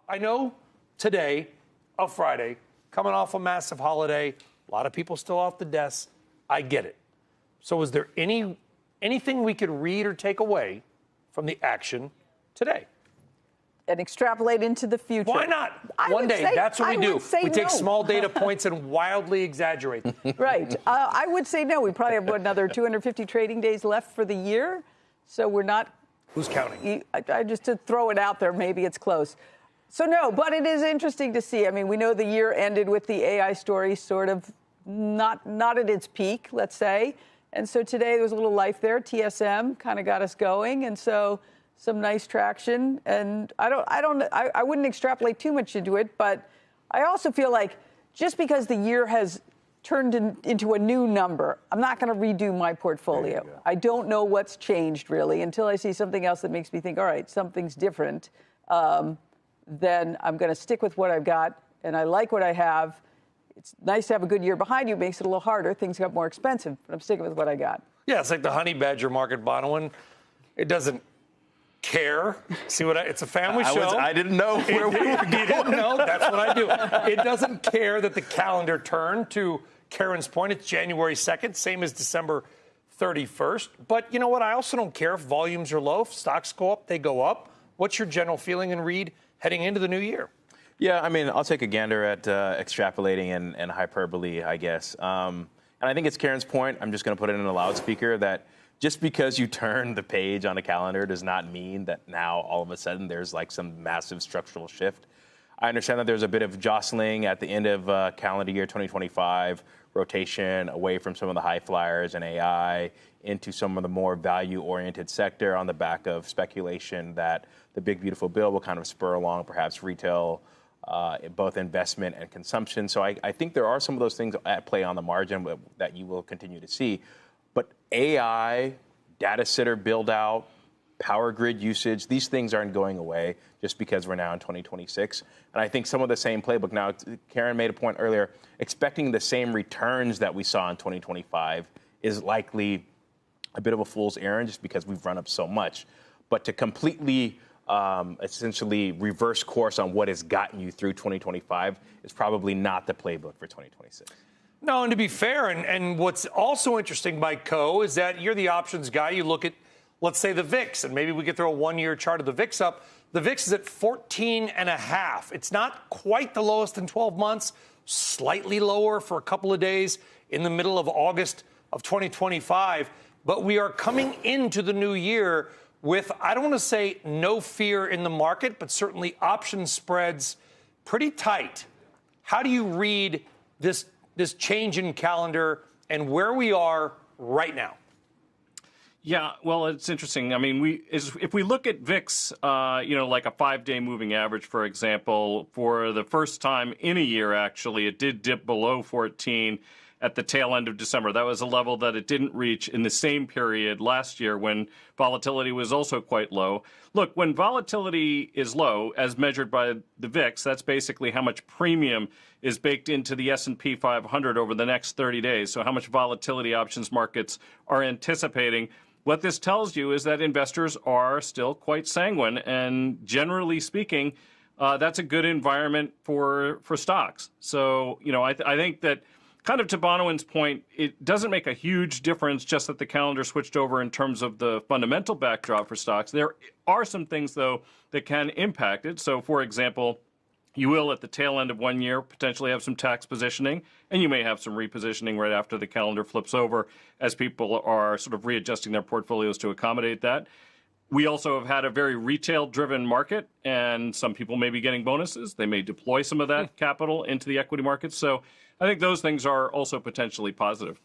I know today, a Friday, coming off a massive holiday, a lot of people still off the desks. I get it. So is there anything we could read or take away from the action today? And extrapolate into the future. Why not? One day, that's what we do. We take small data points and wildly exaggerate them. Right. I would say no. We probably have another 250 trading days left for the year. So we're not. Who's counting? I just to throw it out there, maybe it's close. So no, but it is interesting to see. I mean, we know the year ended with the AI story sort of not at its peak, let's say. And so today there was a little life there. TSM kind of got us going. And so some nice traction, and I wouldn't extrapolate too much into it, but I also feel like just because the year has turned into a new number, I'm not going to redo my portfolio. I don't know what's changed really until I see something else that makes me think, all right, something's different. Then I'm going to stick with what I've got, and I like what I have. It's nice to have a good year behind you. It makes it a little harder. Things got more expensive, but I'm sticking with what I got. Yeah, it's like the honey badger market, Bonawyn. It doesn't care. See what it's a family show. I didn't know where we were going. You didn't know? That's what I do. It doesn't care that the calendar turned. To Karen's point, it's January 2nd, same as December 31st. But you know what? I also don't care if volumes are low. If stocks go up, they go up. What's your general feeling and read heading into the new year? Yeah, I mean, I'll take a gander at extrapolating and hyperbole, I guess. And I think it's Karen's point. I'm just going to put it in a loudspeaker that just because you turn the page on a calendar does not mean that now all of a sudden there's like some massive structural shift. I understand that there's a bit of jostling at the end of calendar year 2025, rotation away from some of the high flyers and AI into some of the more value-oriented sector on the back of speculation that the big, beautiful bill will kind of spur along perhaps retail, both investment and consumption. So I think there are some of those things at play on the margin that you will continue to see. But AI, data center build out, power grid usage, these things aren't going away just because we're now in 2026. And I think some of the same playbook. Now, Karen made a point earlier, expecting the same returns that we saw in 2025 is likely a bit of a fool's errand just because we've run up so much. But to completely essentially reverse course on what has gotten you through 2025 is probably not the playbook for 2026. No, and to be fair, and what's also interesting, Mike Coe, is that you're the options guy. You look at, let's say, the VIX, and maybe we could throw a one-year chart of the VIX up. The VIX is at 14.5. It's not quite the lowest in 12 months, slightly lower for a couple of days in the middle of August of 2025. But we are coming into the new year with, I don't want to say no fear in the market, but certainly option spreads pretty tight. How do you read this change in calendar and where we are right now? Yeah, well, it's interesting. I mean, if we look at VIX, like a 5-day moving average, for example, for the first time in a year, actually, it did dip below 14 at the tail end of December. That was a level that it didn't reach in the same period last year when volatility was also quite low. Look, when volatility is low, as measured by the VIX, that's basically how much premium is baked into the S&P 500 over the next 30 days. So how much volatility options markets are anticipating. What this tells you is that investors are still quite sanguine, and generally speaking, that's a good environment for stocks. So, I think that kind of to Bonawyn's point, it doesn't make a huge difference just that the calendar switched over in terms of the fundamental backdrop for stocks. There are some things, though, that can impact it. So, for example, you will, at the tail end of 1 year, potentially have some tax positioning, and you may have some repositioning right after the calendar flips over as people are sort of readjusting their portfolios to accommodate that. We also have had a very retail-driven market, and some people may be getting bonuses. They may deploy some of that capital into the equity markets. So I think those things are also potentially positive.